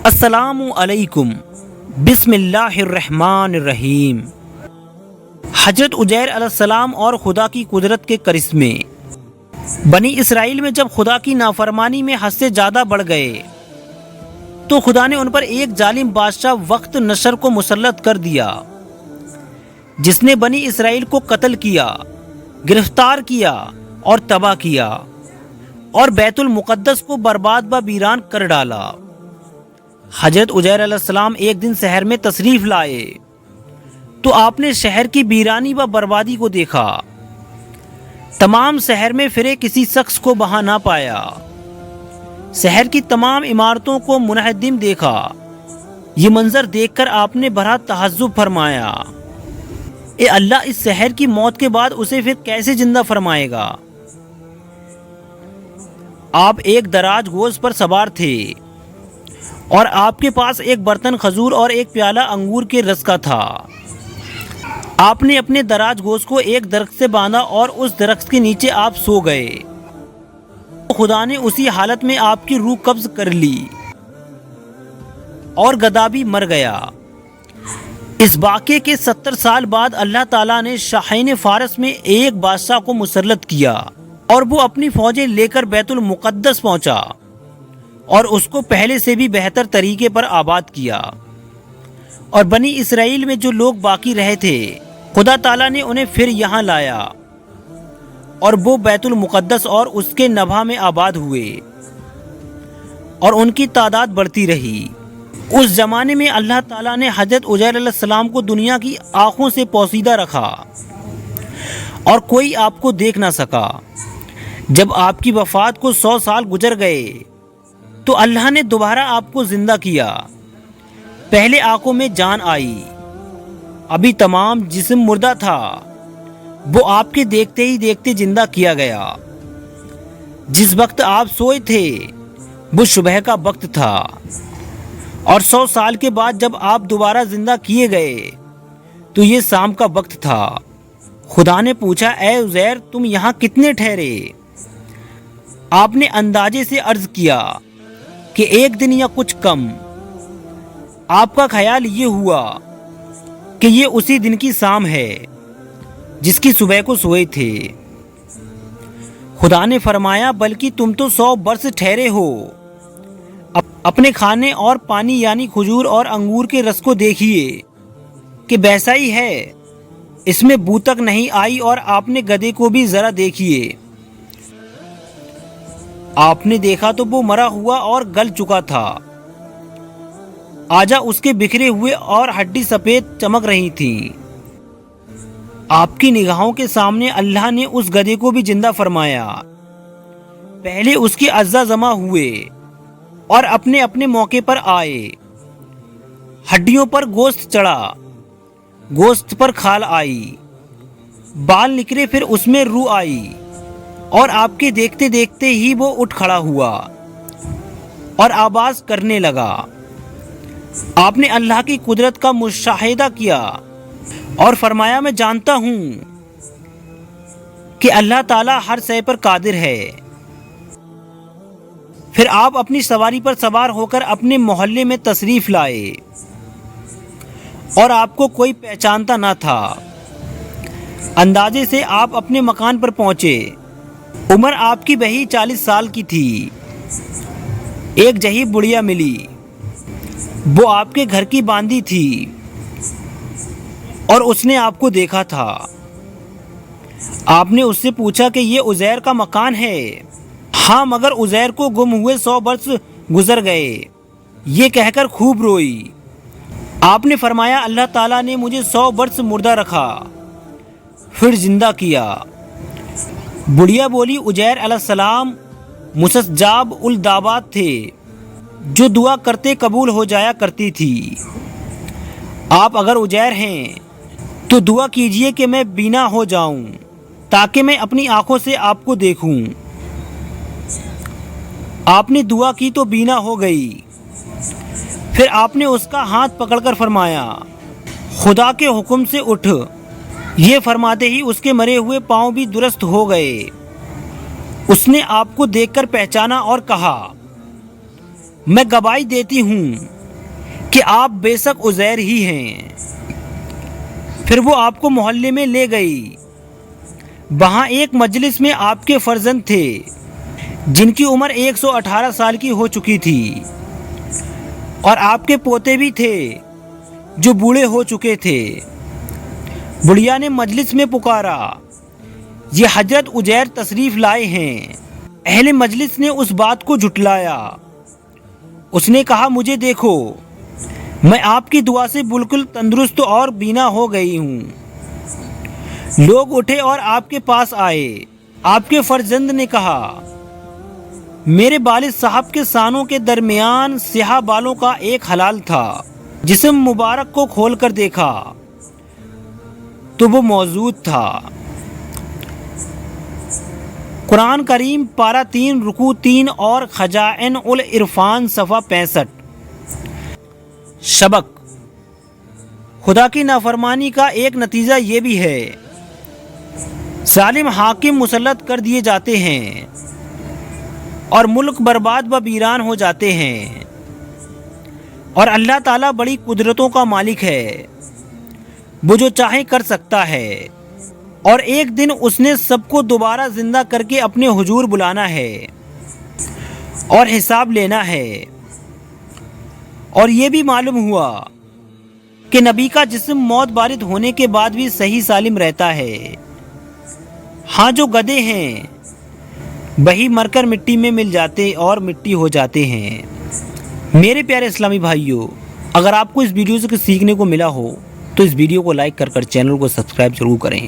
السلام علیکم، بسم اللہ الرحمن الرحیم۔ حضرت عزیر علیہ السلام اور خدا کی قدرت کے کرشمے۔ بنی اسرائیل میں جب خدا کی نافرمانی میں حد سے زیادہ بڑھ گئے تو خدا نے ان پر ایک ظالم بادشاہ وقت نشر کو مسلط کر دیا، جس نے بنی اسرائیل کو قتل کیا، گرفتار کیا اور تباہ کیا، اور بیت المقدس کو برباد و ویران کر ڈالا۔ حضرت عزیر علیہ السلام ایک دن شہر میں تشریف لائے تو آپ نے شہر کی ویرانی و بربادی کو دیکھا۔ تمام شہر میں پھرے کسی شخص کو وہاں نہ پایا۔ شہر کی تمام عمارتوں کو منہدم دیکھا۔ یہ منظر دیکھ کر آپ نے بڑا تعجب فرمایا، اے اللہ، اس شہر کی موت کے بعد اسے پھر کیسے زندہ فرمائے گا؟ آپ ایک دراز گوشت پر سوار تھے اور آپ کے پاس ایک برتن کھجور اور ایک پیالہ انگور کے رس کا تھا۔ آپ نے اپنے دراز گوشت کو ایک درخت سے باندھا اور اس درخت کے نیچے آپ سو گئے۔ خدا نے اسی حالت میں آپ کی روح قبض کر لی اور گدھا بھی مر گیا۔ اس واقعے کے 70 سال بعد اللہ تعالیٰ نے شاہین فارس میں ایک بادشاہ کو مسلط کیا اور وہ اپنی فوجیں لے کر بیت المقدس پہنچا اور اس کو پہلے سے بھی بہتر طریقے پر آباد کیا، اور بنی اسرائیل میں جو لوگ باقی رہے تھے خدا تعالیٰ نے انہیں پھر یہاں لایا اور وہ بیت المقدس اور اس کے نبھا میں آباد ہوئے اور ان کی تعداد بڑھتی رہی۔ اس زمانے میں اللہ تعالیٰ نے حضرت عزیر علیہ السلام کو دنیا کی آنکھوں سے پوشیدہ رکھا اور کوئی آپ کو دیکھ نہ سکا۔ جب آپ کی وفات کو 100 سال گزر گئے تو اللہ نے دوبارہ آپ کو زندہ کیا۔ پہلے آنکھوں میں جان آئی، ابھی تمام جسم مردہ تھا، وہ آپ کے دیکھتے ہی دیکھتے زندہ کیا گیا۔ جس وقت آپ سوئے تھے وہ صبح کا وقت تھا، اور 100 سال کے بعد جب آپ دوبارہ زندہ کیے گئے تو یہ شام کا وقت تھا۔ خدا نے پوچھا، اے عزیر، تم یہاں کتنے ٹھہرے؟ آپ نے اندازے سے عرض کیا کہ 1 دن یا کچھ کم۔ آپ کا خیال یہ ہوا کہ یہ اسی دن کی شام ہے جس کی صبح کو سوئے تھے۔ خدا نے فرمایا، بلکہ تم تو 100 برس ٹھہرے ہو۔ اپنے کھانے اور پانی یعنی کھجور اور انگور کے رس کو دیکھیے کہ ویسا ہی ہے، اس میں بو تک نہیں آئی، اور آپ نے گدھے کو بھی ذرا دیکھیے۔ آپ نے دیکھا تو وہ مرا ہوا اور گل چکا تھا، آجا اس کے بکھرے ہوئے اور ہڈی سفید چمک رہی تھی۔ آپ کی نگاہوں کے سامنے اللہ نے اس گدھے کو بھی زندہ فرمایا۔ پہلے اس کے اعضاء جمع ہوئے اور اپنے اپنے موقع پر آئے۔ ہڈیوں پر گوشت چڑھا، گوشت پر کھال آئی، بال نکلے، پھر اس میں روح آئی، اور آپ کے دیکھتے دیکھتے ہی وہ اٹھ کھڑا ہوا اور آواز کرنے لگا۔ آپ نے اللہ کی قدرت کا مشاہدہ کیا اور فرمایا، میں جانتا ہوں کہ اللہ تعالیٰ ہر شے پر قادر ہے۔ پھر آپ اپنی سواری پر سوار ہو کر اپنے محلے میں تشریف لائے اور آپ کو کوئی پہچانتا نہ تھا۔ اندازے سے آپ اپنے مکان پر پہنچے۔ عمر آپ کی وہی 40 سال کی تھی۔ ایک جہیب بڑھیا ملی، وہ آپ کے گھر کی باندھی تھی اور اس نے آپ کو دیکھا تھا۔ آپ نے اس سے پوچھا کہ یہ عزیر کا مکان ہے؟ ہاں، مگر عزیر کو گم ہوئے 100 برس گزر گئے، یہ کہہ کر خوب روئی۔ آپ نے فرمایا، اللہ تعالیٰ نے مجھے 100 برس مردہ رکھا، پھر زندہ کیا۔ بڑھیا بولی، عزیر علیہ السلام مستجاب الدعوات تھے، جو دعا کرتے قبول ہو جایا کرتی تھی۔ آپ اگر عزیر ہیں تو دعا کیجئے کہ میں بینا ہو جاؤں تاکہ میں اپنی آنکھوں سے آپ کو دیکھوں۔ آپ نے دعا کی تو بینا ہو گئی۔ پھر آپ نے اس کا ہاتھ پکڑ کر فرمایا، خدا کے حکم سے اٹھ۔ یہ فرماتے ہی اس کے مرے ہوئے پاؤں بھی درست ہو گئے۔ اس نے آپ کو دیکھ کر پہچانا اور کہا، میں گواہی دیتی ہوں کہ آپ بے شک عزیر ہی ہیں۔ پھر وہ آپ کو محلے میں لے گئی۔ وہاں ایک مجلس میں آپ کے فرزند تھے جن کی عمر 118 سال کی ہو چکی تھی، اور آپ کے پوتے بھی تھے جو بوڑھے ہو چکے تھے۔ بڑھیا نے مجلس میں پکارا، یہ حضرت عزیر تشریف لائے ہیں۔ اہل مجلس نے اس بات کو جھٹلایا۔ اس نے کہا، مجھے دیکھو، میں آپ کی دعا سے بالکل تندرست اور بینا ہو گئی ہوں۔ لوگ اٹھے اور آپ کے پاس آئے۔ آپ کے فرزند نے کہا، میرے والد صاحب کے سانوں کے درمیان سیاہ بالوں کا ایک حلال تھا۔ جسم مبارک کو کھول کر دیکھا تو وہ موجود تھا۔ قرآن کریم پارہ 3 رکوع 3 اور خزائن العرفان صفحہ 65۔ سبق: خدا کی نافرمانی کا ایک نتیجہ یہ بھی ہے، ظالم حاکم مسلط کر دیے جاتے ہیں اور ملک برباد و ویران ہو جاتے ہیں، اور اللہ تعالیٰ بڑی قدرتوں کا مالک ہے، وہ جو چاہے کر سکتا ہے، اور ایک دن اس نے سب کو دوبارہ زندہ کر کے اپنے حضور بلانا ہے اور حساب لینا ہے۔ اور یہ بھی معلوم ہوا کہ نبی کا جسم موت بارد ہونے کے بعد بھی صحیح سالم رہتا ہے۔ ہاں، جو گدھے ہیں وہی مر کر مٹی میں مل جاتے اور مٹی ہو جاتے ہیں۔ میرے پیارے اسلامی بھائیوں، اگر آپ کو اس ویڈیو سے کچھ سیکھنے کو ملا ہو تو اس ویڈیو کو لائک کر چینل کو سبسکرائب ضرور کریں۔